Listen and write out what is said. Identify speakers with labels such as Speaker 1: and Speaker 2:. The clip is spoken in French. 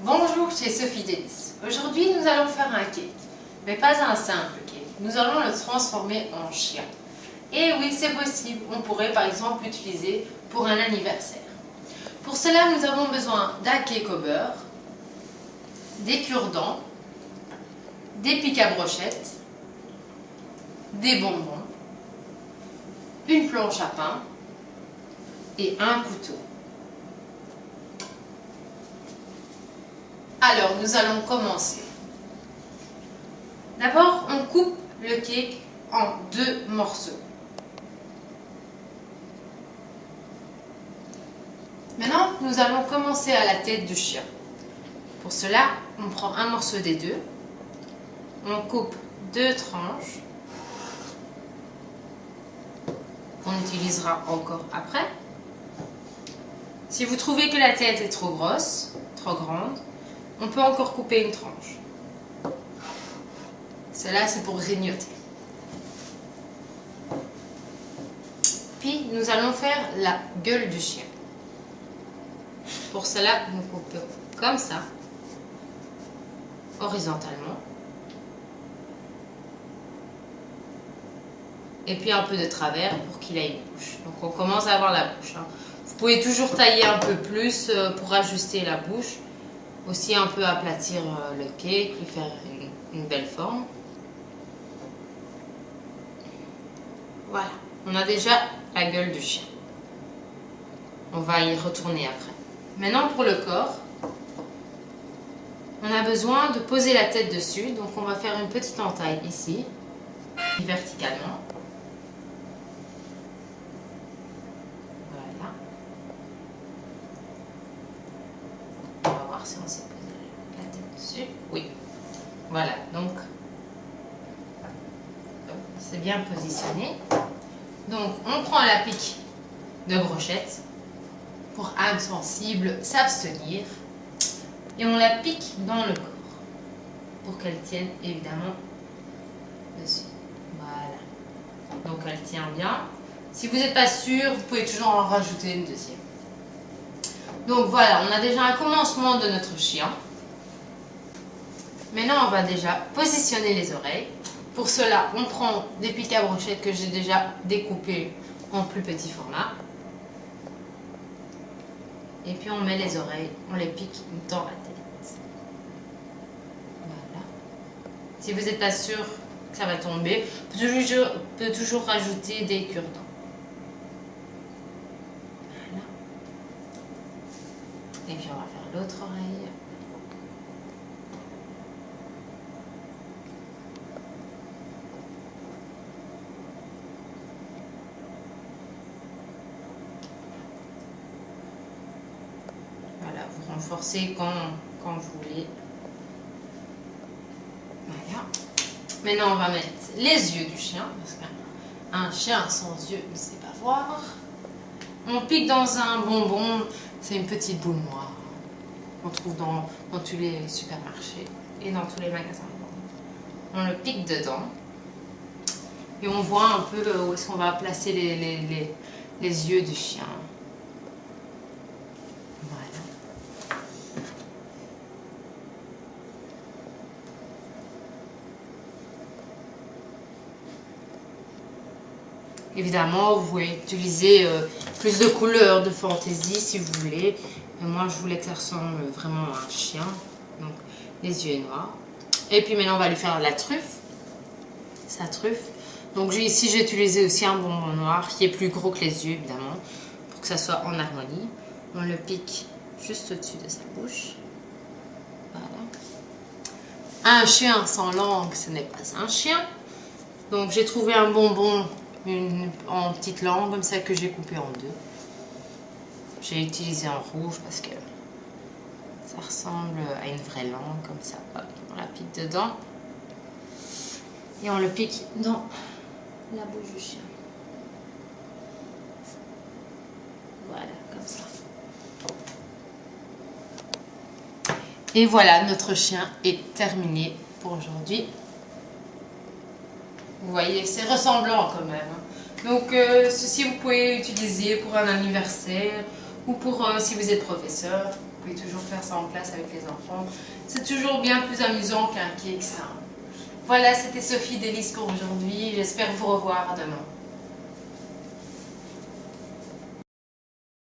Speaker 1: Bonjour chez Sophie Délice. Aujourd'hui nous allons faire un cake, mais pas un simple cake. Nous allons le transformer en chien. Et oui, c'est possible, on pourrait par exemple l'utiliser pour un anniversaire. Pour cela nous avons besoin d'un cake au beurre, des cure-dents, des pics à brochettes, des bonbons, une planche à pain et un couteau. Alors, nous allons commencer. D'abord, on coupe le cake en 2 morceaux. Maintenant, nous allons commencer à la tête du chien. Pour cela, on prend un morceau des deux. On coupe 2 tranches qu'on utilisera encore après. Si vous trouvez que la tête est trop grosse, trop grande, on peut encore couper une tranche. Cela, c'est pour grignoter. Puis, nous allons faire la gueule du chien. Pour cela, nous coupons comme ça, horizontalement. Et puis un peu de travers pour qu'il ait une bouche. Donc, on commence à avoir la bouche. Vous pouvez toujours tailler un peu plus pour ajuster la bouche. Aussi un peu aplatir le cake, lui faire une belle forme. Voilà, on a déjà la gueule du chien. On va y retourner après. Maintenant pour le corps, on a besoin de poser la tête dessus. Donc on va faire une petite entaille ici, verticalement. Voilà. On va voir si on s'est posé la tête dessus. Oui. Voilà, donc c'est bien positionné. Donc on prend la pique de brochette. Pour âme sensible, s'abstenir. Et on la pique dans le corps. Pour qu'elle tienne évidemment dessus. Voilà. Donc elle tient bien. Si vous n'êtes pas sûr, vous pouvez toujours en rajouter une deuxième. Donc voilà, on a déjà un commencement de notre chien. Maintenant, on va déjà positionner les oreilles. Pour cela, on prend des pics à brochettes que j'ai déjà découpés en plus petit format. Et puis on met les oreilles, on les pique dans la tête. Voilà. Si vous n'êtes pas sûr que ça va tomber, vous pouvez toujours rajouter des cure-dents. Voilà. Et puis on va faire l'autre oreille. Vous renforcez quand vous voulez. Voilà. Maintenant, on va mettre les yeux du chien, parce qu'un chien sans yeux ne sait pas voir. On pique dans un bonbon, c'est une petite boule noire qu'on trouve dans tous les supermarchés et dans tous les magasins. On le pique dedans et on voit un peu où est-ce qu'on va placer les yeux du chien. Évidemment, vous pouvez utiliser plus de couleurs, de fantaisie si vous voulez. Mais moi, je voulais que ça ressemble vraiment à un chien. Donc, les yeux noirs. Et puis maintenant, on va lui faire la truffe. Sa truffe. Donc ici, j'ai utilisé aussi un bonbon noir qui est plus gros que les yeux, évidemment. Pour que ça soit en harmonie. On le pique juste au-dessus de sa bouche. Voilà. Un chien sans langue, ce n'est pas un chien. Donc, j'ai trouvé un bonbon en petite langue comme ça que j'ai coupé en 2. J'ai utilisé en rouge parce que ça ressemble à une vraie langue comme ça. Hop, on la pique dedans et on le pique dans la bouche du chien. Voilà, comme ça. Et voilà, notre chien est terminé pour aujourd'hui. Vous voyez, c'est ressemblant quand même. Donc, ceci, vous pouvez utiliser pour un anniversaire ou pour si vous êtes professeur. Vous pouvez toujours faire ça en classe avec les enfants. C'est toujours bien plus amusant qu'un cake simple. Voilà, c'était Sophie Delis pour aujourd'hui. J'espère vous revoir demain.